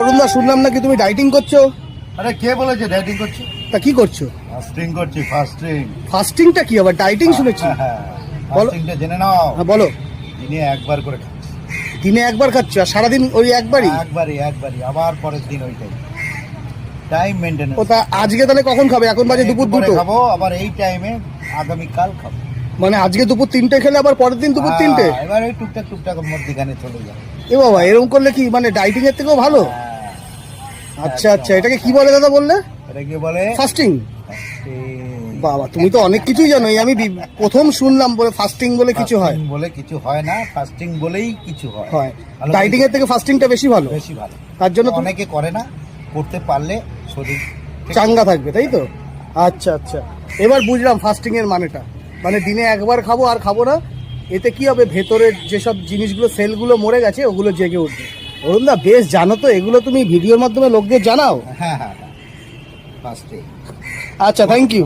অরুণদা শুনলাম নাকি তুমি ডাইটিং করছো? আরে কে বলেছে ডাইটিং করছি? তা কি করছো? ফাস্টিং করছি, ফাস্টিং। ফাস্টিংটা কি আবার? ডাইটিং শুনেছি। বলো। ফাস্টিংটা জেনে নাও। হ্যাঁ বলো। দিনে একবার করে খাচ্ছি। দিনে একবার খাচ্ছ আর সারাদিন ওই একবারই? একবারই আবার পরের দিন ওইটাই। Time maintenance. ও তা আজকে তাহলে কখন খাবে? এখন বাজে দুপুর 2টো। খাবো আবার এই টাইমে, আগামী কাল খাবো। মানে আজকে দুপুর 3টে খেলে আবার পরের দিন দুপুর 3টে? এবার এই টুকটাক মধ্যখানে চলে যাবে। এ বাবা, এরকম করলে কি মানে ডাইটিং এর থেকেও ভালো? আচ্ছা আচ্ছা, এটাকে কি বলে দাদা বললে? এটা কি বলে? ফাস্টিং। বাবা, তুমি তো অনেক কিছুই জানো। আমি প্রথম শুনলাম বলে ফাস্টিং বলে কিছু হয়। বলে কিছু হয় না, ফাস্টিং বলেই কিছু হয়। হয়। ডাইটিং এর থেকে ফাস্টিংটা বেশি ভালো। বেশি ভালো। তার জন্য অনেকে করে না, করতে পারলে শরীর চাঙ্গা থাকবে, তাই তো? আচ্ছা আচ্ছা, এবার বুঝলাম ফাস্টিং এর মানেটা। মানে দিনে একবার খাবো আর খাবো না। এতে কি হবে, ভেতরের যেসব জিনিসগুলো, সেলগুলো মরে গেছে ওগুলো জেগে উঠবে। অরুণদা বেশ জানো তো এগুলো, তুমি ভিডিওর মাধ্যমে লোকদের জানাও। হ্যাঁ, ফাস্টিং। আচ্ছা, থ্যাংক ইউ।